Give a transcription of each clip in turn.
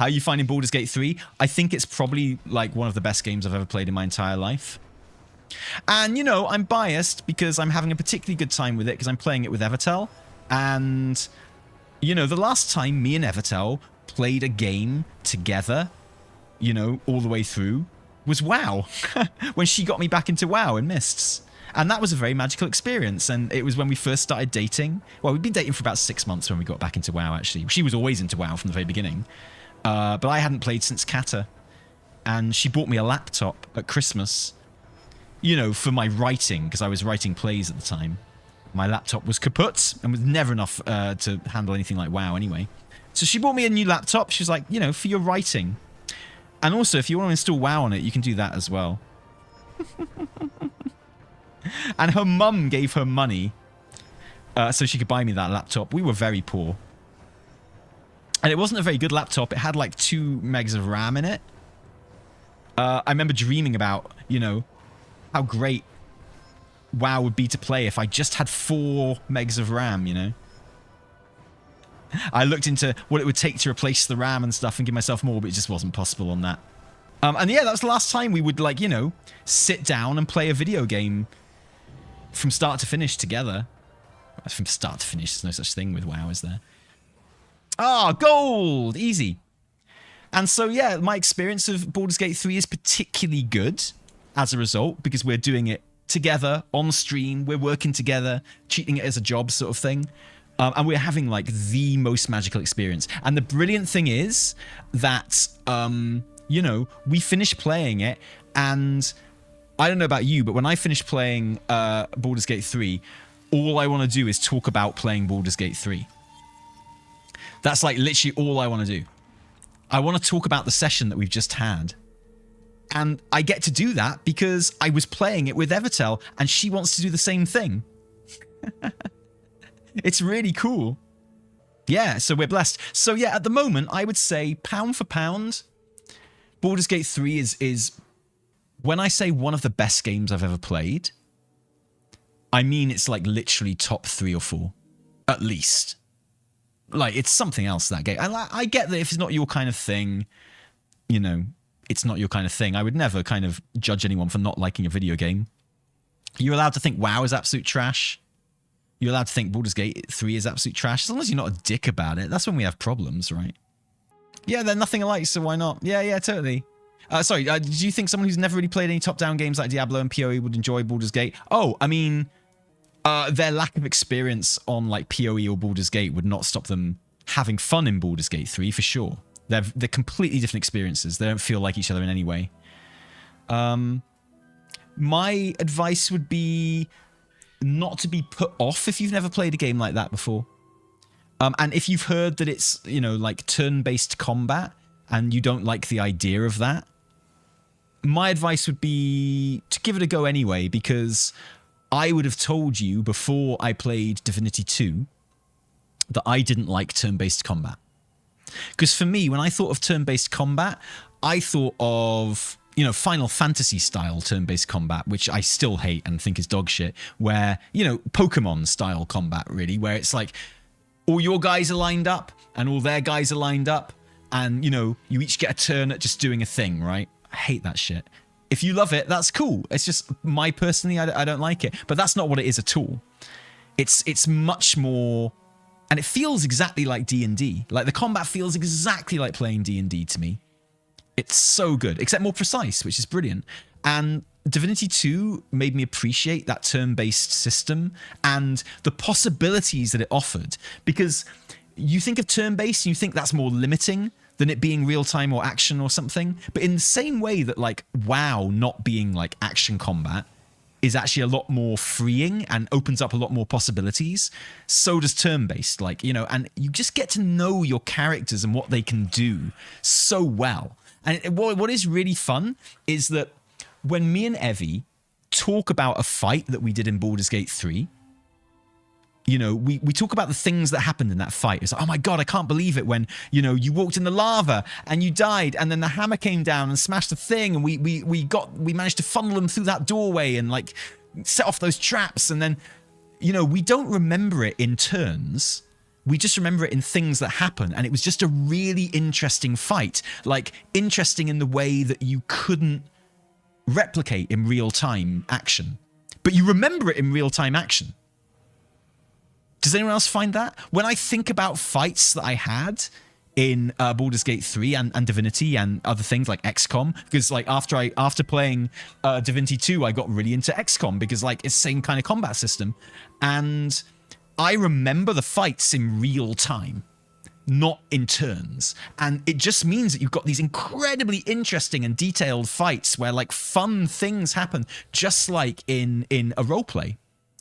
How are you finding Baldur's Gate 3? I think it's probably like one of the best games I've ever played in my entire life. And, you know, I'm biased because I'm having a particularly good time with it because I'm playing it with Evertel. And, you know, the last time me and Evertel played a game together, you know, all the way through, was WoW. When she got me back into WoW in Mists. And that was a very magical experience. And it was when we first started dating. Well, we'd been dating for about 6 months when we got back into WoW, actually. She was always into WoW from the very beginning. But I hadn't played since Kata. And she bought me a laptop at Christmas, you know, for my writing, because I was writing plays at the time. My laptop was kaput and was never enough to handle anything like WoW anyway. So she bought me a new laptop. She was like, you know, for your writing. And also, if you want to install WoW on it, you can do that as well. And her mum gave her money so she could buy me that laptop. We were very poor. And it wasn't a very good laptop. It had like 2 megs of RAM in it. I remember dreaming about, you know, how great WoW would be to play if I just had 4 megs of RAM, you know? I looked into what it would take to replace the RAM and stuff and give myself more, but it just wasn't possible on that. And yeah, that was the last time we would, like, you know, sit down and play a video game from start to finish together. From start to finish, there's no such thing with WoW, is there? Ah, gold! Easy. And so, yeah, my experience of Baldur's Gate 3 is particularly good as a result, because we're doing it together on stream, we're working together, treating it as a job sort of thing. And we're having, like, the most magical experience. And the brilliant thing is that, you know, we finished playing it, and I don't know about you, but when I finish playing Baldur's Gate 3, all I want to do is talk about playing Baldur's Gate 3. That's, like, literally all I want to do. I want to talk about the session that we've just had. And I get to do that because I was playing it with Evertel, and she wants to do the same thing. It's really cool. Yeah, so we're blessed. So yeah, at the moment, I would say pound for pound, Baldur's Gate 3 is when I say one of the best games I've ever played, I mean it's like literally top 3 or 4, at least. Like, it's something else, that game. I get that if it's not your kind of thing, you know, it's not your kind of thing. I would never kind of judge anyone for not liking a video game. You're allowed to think WoW is absolute trash. You're allowed to think Baldur's Gate 3 is absolute trash. As long as you're not a dick about it, that's when we have problems, right? Yeah, they're nothing alike, so why not? Yeah, totally. Sorry, do you think someone who's never really played any top-down games like Diablo and PoE would enjoy Baldur's Gate? Oh, I mean, their lack of experience on like PoE or Baldur's Gate would not stop them having fun in Baldur's Gate 3, for sure. They're completely different experiences. They don't feel like each other in any way. My advice would be not to be put off if you've never played a game like that before. And if you've heard that it's, you know, like turn-based combat and you don't like the idea of that, my advice would be to give it a go anyway, because I would have told you before I played Divinity 2 that I didn't like turn-based combat. Because for me, when I thought of turn-based combat, I thought of, you know, Final Fantasy style turn-based combat, which I still hate and think is dog shit, where, you know, Pokemon style combat, really, where it's like all your guys are lined up and all their guys are lined up, and, you know, you each get a turn at just doing a thing, right? I hate that shit. If you love it, that's cool. It's just, personally, I don't like it. But that's not what it is at all. It's much more, and it feels exactly like D&D. Like, the combat feels exactly like playing D&D to me. It's so good, except more precise, which is brilliant. And Divinity 2 made me appreciate that turn-based system and the possibilities that it offered. Because you think of turn-based and you think that's more limiting than it being real-time or action or something. But in the same way that, like, WoW not being, like, action combat is actually a lot more freeing and opens up a lot more possibilities, so does turn-based. Like, you know, and you just get to know your characters and what they can do so well. And what is really fun is that when me and Evie talk about a fight that we did in Baldur's Gate 3, you know, we talk about the things that happened in that fight. It's like, oh my God, I can't believe it when, you know, you walked in the lava and you died, and then the hammer came down and smashed the thing, and we managed to funnel them through that doorway and, like, set off those traps. And then, you know, we don't remember it in turns. We just remember it in things that happen. And it was just a really interesting fight. Like, interesting in the way that you couldn't replicate in real-time action. But you remember it in real-time action. Does anyone else find that? When I think about fights that I had in Baldur's Gate 3 and Divinity and other things like XCOM, because like after playing Divinity 2, I got really into XCOM because like it's the same kind of combat system. And I remember the fights in real time, not in turns. And it just means that you've got these incredibly interesting and detailed fights where like fun things happen, just like in a roleplay.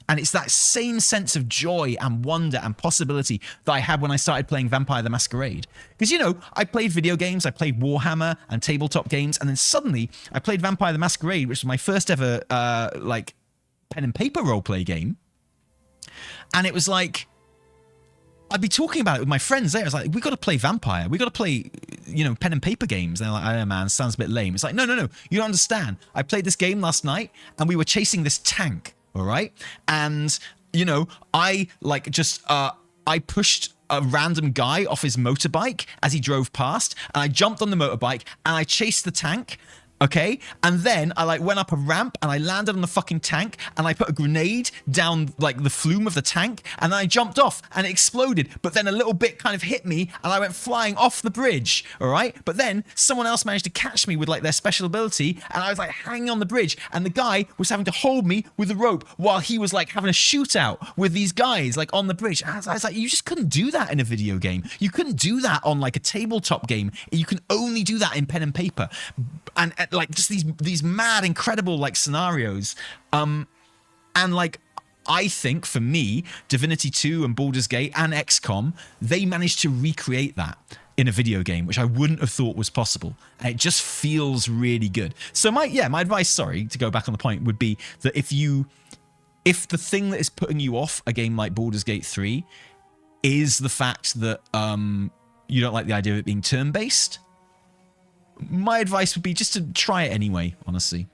And it's that same sense of joy and wonder and possibility that I had when I started playing Vampire the Masquerade. Because, you know, I played video games, I played Warhammer and tabletop games, and then suddenly I played Vampire the Masquerade, which was my first ever, like, pen and paper roleplay game. And it was like, I'd be talking about it with my friends there. I was like, we got to play Vampire. We got to play, you know, pen and paper games. And they're like, I don't know, man, sounds a bit lame. It's like, no, you don't understand. I played this game last night and we were chasing this tank. All right. And, you know, I like just I pushed a random guy off his motorbike as he drove past, and I jumped on the motorbike and I chased the tank. Okay, and then I like went up a ramp and I landed on the fucking tank and I put a grenade down like the flume of the tank and then I jumped off and it exploded, but then a little bit kind of hit me and I went flying off the bridge. All right, but then someone else managed to catch me with like their special ability and I was like hanging on the bridge and the guy was having to hold me with a rope while he was like having a shootout with these guys like on the bridge. And I was like, you just couldn't do that in a video game. You couldn't do that on like a tabletop game. You can only do that in pen and paper. And like just these mad, incredible like scenarios. And like, I think for me, Divinity 2 and Baldur's Gate and XCOM, they managed to recreate that in a video game, which I wouldn't have thought was possible. And it just feels really good. So my advice, sorry, to go back on the point, would be that if the thing that is putting you off a game like Baldur's Gate 3 is the fact that you don't like the idea of it being turn-based, my advice would be just to try it anyway, honestly.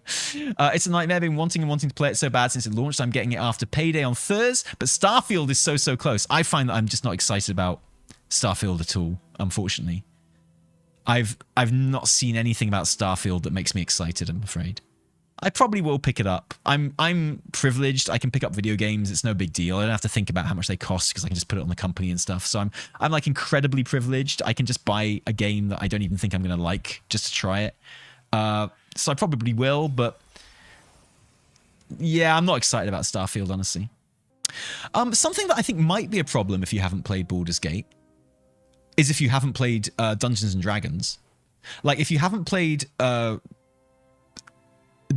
It's a nightmare. I've been wanting to play it so bad since it launched. I'm getting it after payday on Thursday, but Starfield is so close. I find that I'm just not excited about Starfield at all, unfortunately. I've not seen anything about Starfield that makes me excited, I'm afraid. I probably will pick it up. I'm privileged. I can pick up video games. It's no big deal. I don't have to think about how much they cost because I can just put it on the company and stuff. So I'm like incredibly privileged. I can just buy a game that I don't even think I'm going to like just to try it. So I probably will, but yeah, I'm not excited about Starfield, honestly. Something that I think might be a problem if you haven't played Baldur's Gate is if you haven't played Dungeons and Dragons. Like if you haven't played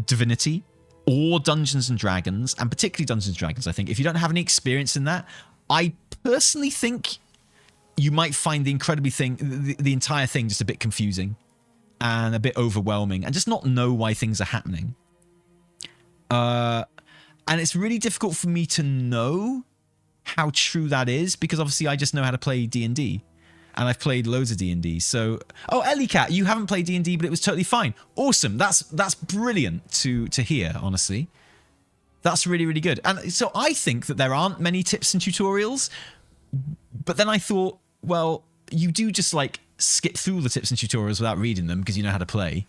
Divinity or Dungeons and Dragons, and particularly Dungeons and Dragons, I think if you don't have any experience in that, I personally think you might find the entire thing just a bit confusing and a bit overwhelming and just not know why things are happening. And it's really difficult for me to know how true that is because obviously I just know how to play D&D. And I've played loads of D&D. So, oh, Ellie-Cat, you haven't played D&D, but it was totally fine. Awesome. That's brilliant to hear, honestly. That's really, really good. And so I think that there aren't many tips and tutorials. But then I thought, well, you do just like skip through the tips and tutorials without reading them because you know how to play.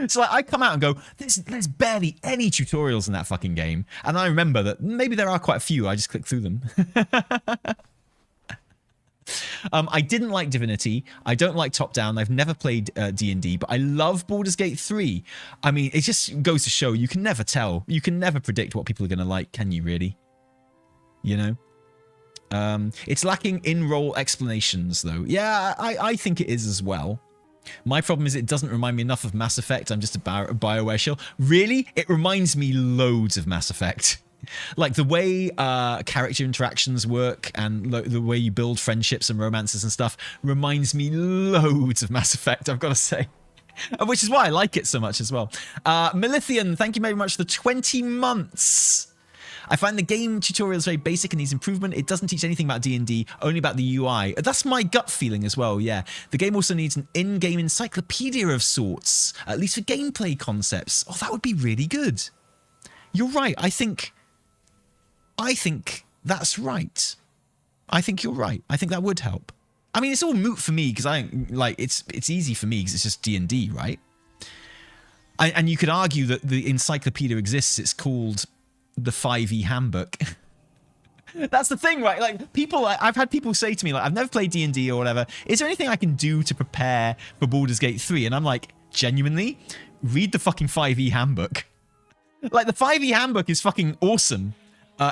So like, I come out and go, there's barely any tutorials in that fucking game. And I remember that maybe there are quite a few. I just click through them. I didn't like Divinity. I don't like top-down. I've never played D&D, but I love Baldur's Gate 3. I mean, it just goes to show you can never tell. You can never predict what people are going to like, can you really? You know? It's lacking in-role explanations, though. Yeah, I think it is as well. My problem is it doesn't remind me enough of Mass Effect. I'm just a BioWare shill. Really? It reminds me loads of Mass Effect. Like the way character interactions work and the way you build friendships and romances and stuff reminds me loads of Mass Effect, I've got to say. Which is why I like it so much as well. Melithian, thank you very much for the 20 months. I find the game tutorials very basic and needs improvement. It doesn't teach anything about D&D, only about the UI. That's my gut feeling as well, yeah. The game also needs an in-game encyclopedia of sorts, at least for gameplay concepts. Oh, that would be really good. You're right, I think I think that's right. I think you're right. I think that would help. I mean, it's all moot for me because it's easy for me because it's just D&D, right? And you could argue that the encyclopedia exists. It's called the 5e Handbook. That's the thing, right? Like, I've had people say to me, like, I've never played D&D or whatever. Is there anything I can do to prepare for Baldur's Gate 3? And I'm like, genuinely, read the fucking 5e Handbook. Like, the 5e Handbook is fucking awesome.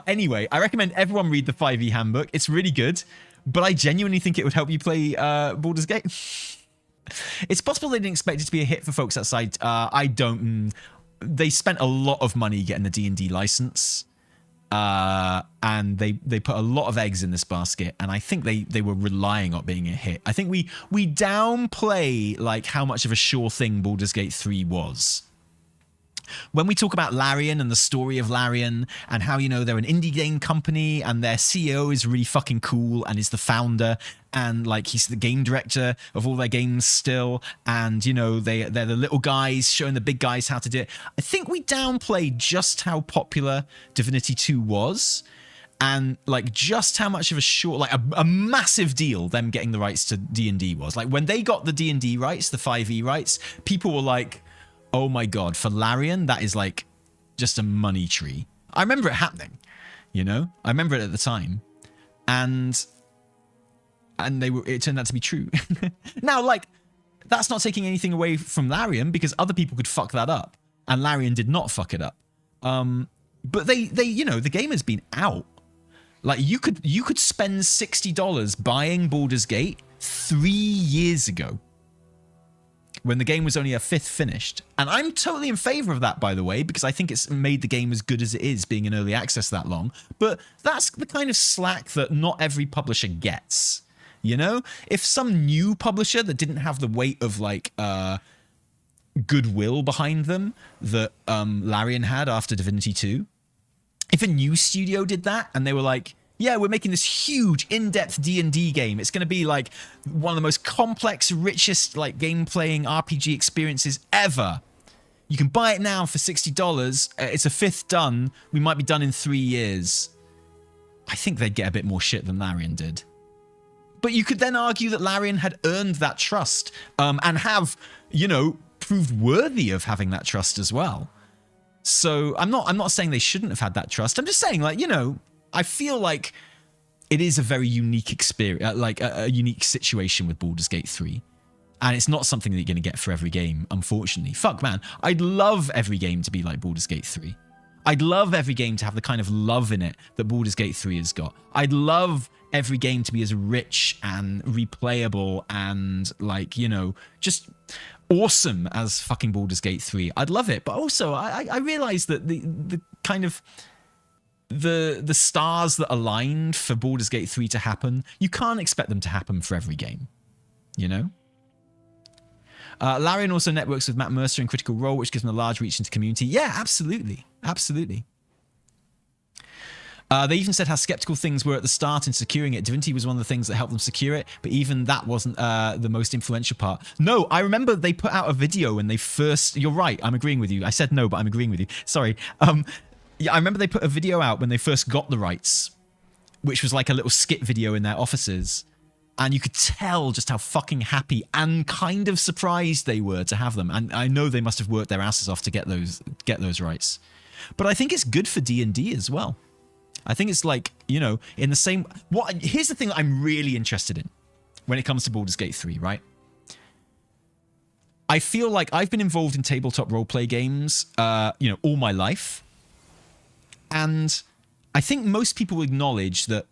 Anyway, I recommend everyone read the 5e Handbook. It's really good, but I genuinely think it would help you play Baldur's Gate. It's possible they didn't expect it to be a hit for folks outside. I don't. They spent a lot of money getting the D&D license. And they put a lot of eggs in this basket, and I think they were relying on being a hit. I think we downplay like how much of a sure thing Baldur's Gate 3 was. When we talk about Larian and the story of Larian and how, you know, they're an indie game company and their CEO is really fucking cool and is the founder and like he's the game director of all their games still, and you know they're the little guys showing the big guys how to do it. I think we downplay just how popular Divinity 2 was and like just how much of a massive deal them getting the rights to D&D was. Like when they got the D&D rights, the 5e rights, people were like, oh my God, for Larian, that is like just a money tree. I remember it happening, you know? I remember it at the time. And it turned out to be true. Now, like, that's not taking anything away from Larian because other people could fuck that up. And Larian did not fuck it up. But they you know, the game has been out. Like, you could spend $60 buying Baldur's Gate 3 years ago, when the game was only a fifth finished. And I'm totally in favor of that, by the way, because I think it's made the game as good as it is being in early access that long. But that's the kind of slack that not every publisher gets. You know? If some new publisher that didn't have the weight of like goodwill behind them that Larian had after Divinity 2, if a new studio did that and they were like, yeah, we're making this huge, in-depth D&D game. It's going to be like one of the most complex, richest like game-playing RPG experiences ever. You can buy it now for $60. It's a fifth done. We might be done in 3 years. I think they'd get a bit more shit than Larian did. But you could then argue that Larian had earned that trust and have, you know, proved worthy of having that trust as well. So I'm not saying they shouldn't have had that trust. I'm just saying, like, you know, I feel like it is a very unique experience, like a unique situation with Baldur's Gate 3. And it's not something that you're going to get for every game, unfortunately. Fuck, man. I'd love every game to be like Baldur's Gate 3. I'd love every game to have the kind of love in it that Baldur's Gate 3 has got. I'd love every game to be as rich and replayable and, like, you know, just awesome as fucking Baldur's Gate 3. I'd love it. But also, I realize that the kind of the stars that aligned for Baldur's Gate 3 to happen, you can't expect them to happen for every game, you know? Larian also networks with Matt Mercer in Critical Role, which gives them a large reach into community. Yeah, absolutely. Absolutely. They even said how skeptical things were at the start in securing it. Divinity was one of the things that helped them secure it, but even that wasn't the most influential part. No, I remember they put out a video when they first... You're right, I'm agreeing with you. I said no, but I'm agreeing with you. Sorry. Yeah, I remember they put a video out when they first got the rights, which was like a little skit video in their offices. And you could tell just how fucking happy and kind of surprised they were to have them. And I know they must have worked their asses off to get those rights. But I think it's good for D&D as well. I think it's like, you know, in the same... Here's the thing that I'm really interested in when it comes to Baldur's Gate 3, right? I feel like I've been involved in tabletop roleplay games, you know, all my life. And I think most people acknowledge that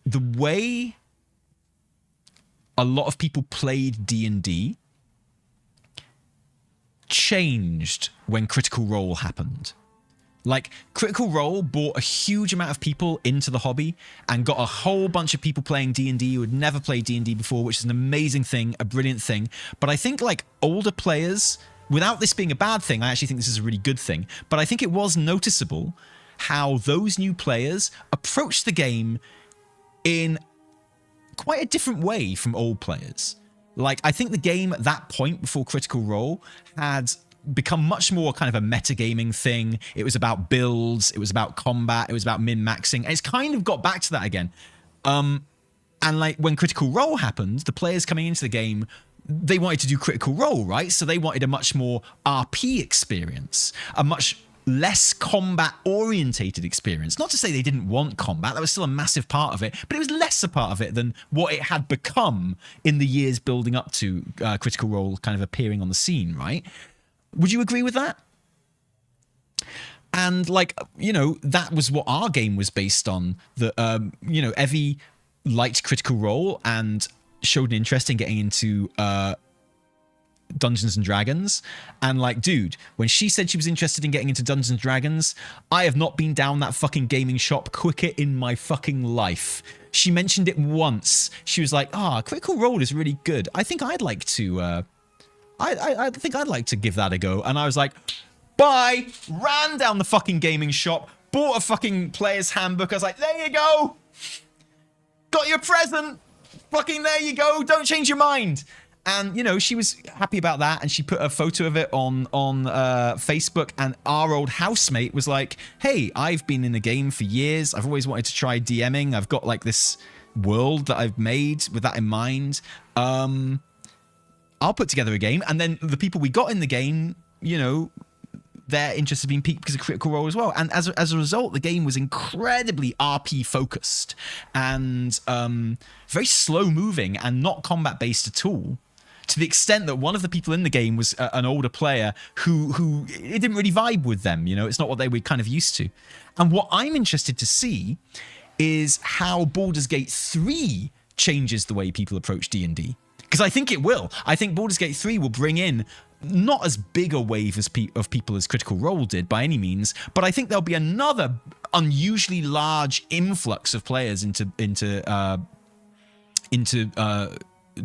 the way a lot of people played D&D changed when Critical Role happened. Like, Critical Role brought a huge amount of people into the hobby and got a whole bunch of people playing D&D who had never played D&D before, which is an amazing thing, a brilliant thing. But I think, like, older players, without this being a bad thing, I actually think this is a really good thing, but I think it was noticeable how those new players approached the game in quite a different way from old players. Like, I think the game at that point before Critical Role had become much more kind of a metagaming thing. It was about builds, it was about combat, it was about min-maxing, and it's kind of got back to that again. And like when Critical Role happened, the players coming into the game, they wanted to do Critical Role, right? So they wanted a much more RP experience, a much less combat orientated experience. Not to say they didn't want combat, that was still a massive part of it, but it was less a part of it than what it had become in the years building up to Critical Role kind of appearing on the scene, right? Would you agree with that? And like, you know, that was what our game was based on. That you know, Evie liked Critical Role and showed an interest in getting into Dungeons and Dragons. And like, dude, when she said she was interested in getting into Dungeons and Dragons, I have not been down that fucking gaming shop quicker in my fucking life. She mentioned it once. She was like, Critical Role is really good. I think I'd like to I think I'd like to give that a go. And I was like, bye, ran down the fucking gaming shop, bought a fucking player's handbook. I was like, there you go. Got your present. Fucking there you go. Don't change your mind. And, you know, she was happy about that. And she put a photo of it on Facebook. And our old housemate was like, hey, I've been in the game for years. I've always wanted to try DMing. I've got like this world that I've made with that in mind. I'll put together a game. And then the people we got in the game, you know, their interest had been piqued because of Critical Role as well. And as a result, the game was incredibly RP focused and very slow moving and not combat based at all. To the extent that one of the people in the game was an older player who it didn't really vibe with them. You know, it's not what they were kind of used to. And what I'm interested to see is how Baldur's Gate 3 changes the way people approach D&D. Because I think it will. I think Baldur's Gate 3 will bring in not as big a wave of people as Critical Role did by any means, but I think there'll be another unusually large influx of players into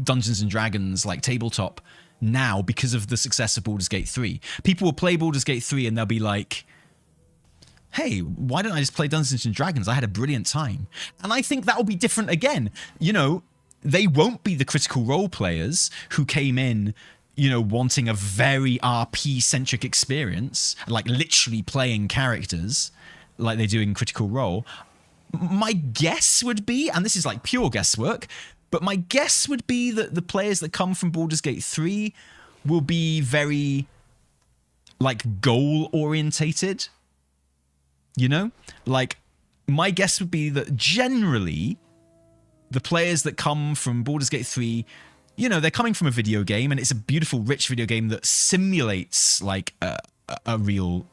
Dungeons and Dragons like tabletop now because of the success of Baldur's Gate 3. People will play Baldur's Gate 3 and they'll be like, hey, why don't I just play Dungeons and Dragons? I had a brilliant time. And I think that will be different again. You know, they won't be the Critical Role players who came in, you know, wanting a very RP-centric experience, like literally playing characters like they do in Critical Role. My guess would be, and this is like pure guesswork, but my guess would be that the players that come from Baldur's Gate 3 will be very, like, goal-orientated, you know? Like, my guess would be that generally the players that come from Baldur's Gate 3, you know, they're coming from a video game, and it's a beautiful, rich video game that simulates like a real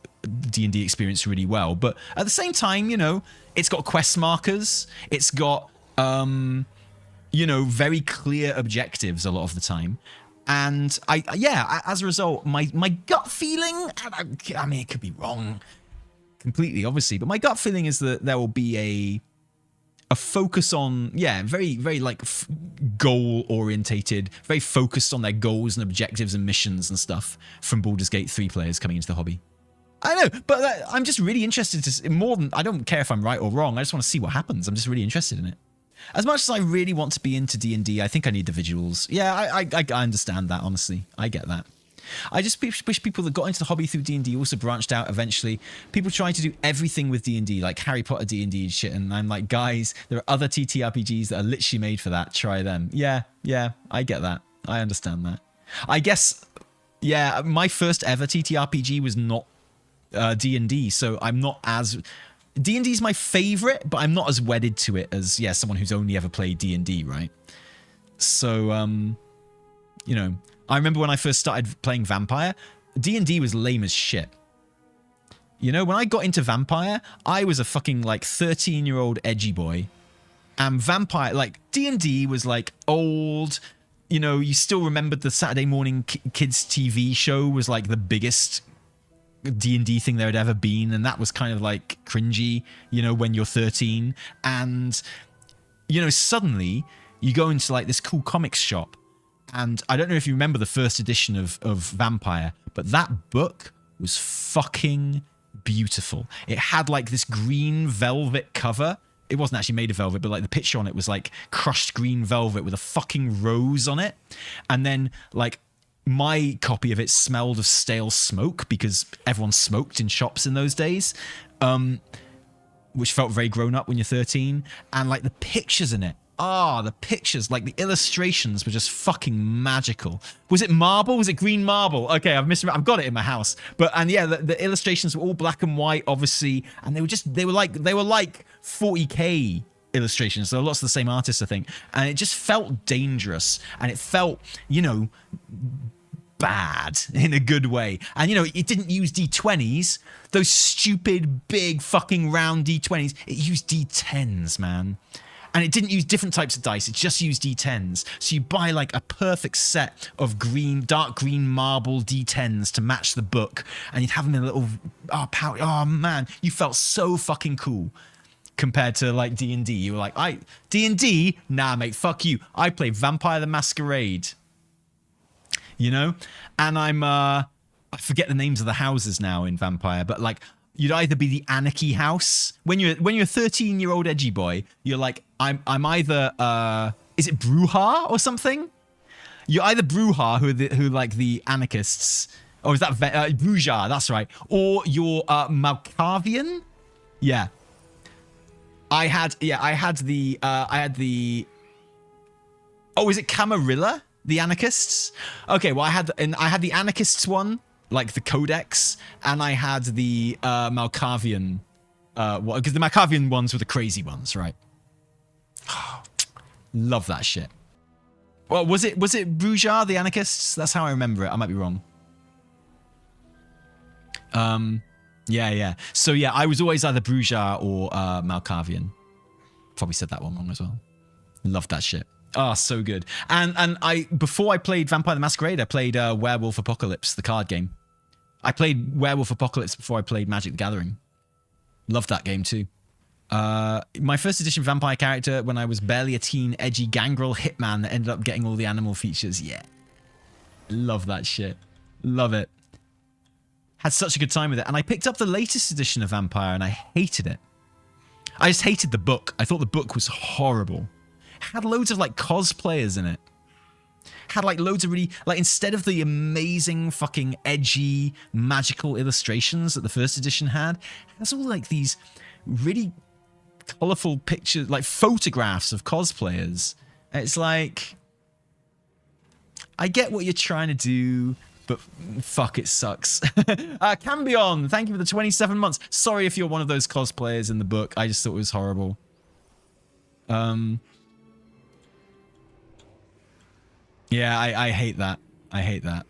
D&D experience really well. But at the same time, you know, it's got quest markers. It's got, you know, very clear objectives a lot of the time. And as a result, my gut feeling, I mean, it could be wrong completely, obviously, but my gut feeling is that there will be a focus on, very, very like goal orientated, very focused on their goals and objectives and missions and stuff from Baldur's Gate 3 players coming into the hobby. I know, but I'm just really interested to more than, I don't care if I'm right or wrong. I just want to see what happens. I'm just really interested in it. As much as I really want to be into D&D, I think I need the visuals. Yeah, I understand that, honestly. I get that. I just wish people that got into the hobby through D&D also branched out eventually. People trying to do everything with D&D, like Harry Potter D&D and shit, and I'm like, guys, there are other TTRPGs that are literally made for that. Try them. Yeah, I get that. I understand that. I guess, my first ever TTRPG was not D&D, so I'm not as... D&D is my favorite, but I'm not as wedded to it as, someone who's only ever played D&D, right? So, you know, I remember when I first started playing Vampire, D&D was lame as shit. You know, when I got into Vampire, I was a fucking, like, 13-year-old edgy boy. And Vampire, like, D&D was, like, old. You know, you still remembered the Saturday morning kids TV show was, like, the biggest D&D thing there had ever been, and that was kind of like cringy, you know, when you're 13. And, you know, suddenly you go into like this cool comics shop, and I don't know if you remember the first edition of Vampire, but that book was fucking beautiful. It had like this green velvet cover. It wasn't actually made of velvet, but like the picture on it was like crushed green velvet with a fucking rose on it. And then like my copy of it smelled of stale smoke because everyone smoked in shops in those days, which felt very grown up when you're 13. And like the pictures in it, the pictures, like the illustrations were just fucking magical. Was it marble? Was it green marble? Okay, I've got it in my house. And yeah, the illustrations were all black and white, obviously, and they were like 40K illustrations. So lots of the same artists, I think. And it just felt dangerous, and it felt, bad in a good way. And it didn't use D20s, those stupid big fucking round D20s. It used D10s, man. And it didn't use different types of dice. It just used D10s. So you buy like a perfect set of dark green marble D10s to match the book, and you'd have them in a little pouch. Oh man, you felt so fucking cool compared to like D&D. You were like, D&D? Nah, mate, fuck you. I play Vampire the Masquerade. And I forget the names of the houses now in Vampire, but like, you'd either be the Anarchy House. When you're a 13-year-old edgy boy, you're like, I'm either is it Bruja or something? You're either Bruja, who like the anarchists, or is that Bruja? That's right. Or you're Malkavian. Yeah. I had the. Oh, is it Camarilla? The anarchists? Okay, well I had the anarchists one, like the Codex, and I had the Malkavian one, because the Malkavian ones were the crazy ones, right? Love that shit. Well, was it Bruja, the anarchists? That's how I remember it. I might be wrong. Yeah. So yeah, I was always either Bruja or Malkavian. Probably said that one wrong as well. Love that shit. Oh, so good. And before I played Vampire the Masquerade, I played Werewolf Apocalypse, the card game. I played Werewolf Apocalypse before I played Magic the Gathering. Loved that game too. My first edition vampire character when I was barely a teen, edgy gangrel hitman that ended up getting all the animal features. Yeah. Love that shit. Love it. Had such a good time with it. And I picked up the latest edition of Vampire and I hated it. I just hated the book. I thought the book was horrible. Had loads of like cosplayers in it. Had like loads of really, like, instead of the amazing fucking edgy magical illustrations that the first edition had, it has all like these really colorful pictures, like photographs of cosplayers. It's like, I get what you're trying to do, but fuck, it sucks. Cambion, thank you for the 27 months. Sorry if you're one of those cosplayers in the book. I just thought it was horrible. Yeah, I hate that. I hate that.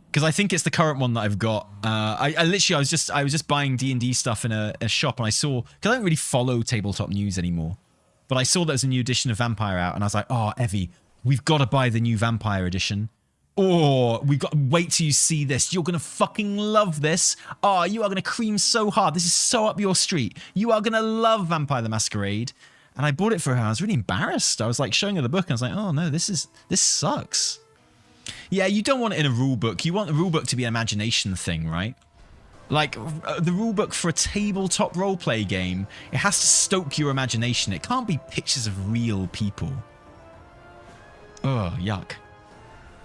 Because I think it's the current one that I've got. I literally, I was just buying D&D stuff in a shop, and I saw, because I don't really follow tabletop news anymore, but I saw there's a new edition of Vampire out, and I was like, oh, Evie, we've got to buy the new Vampire edition. Or we've got to wait till you see this. You're going to fucking love this. Oh, you are going to cream so hard. This is so up your street. You are going to love Vampire the Masquerade. And I bought it for her. I was really embarrassed. I was like showing her the book and I was like, oh no, this sucks. Yeah, you don't want it in a rule book. You want the rule book to be an imagination thing, right? Like the rule book for a tabletop roleplay game, it has to stoke your imagination. It can't be pictures of real people. Oh, yuck.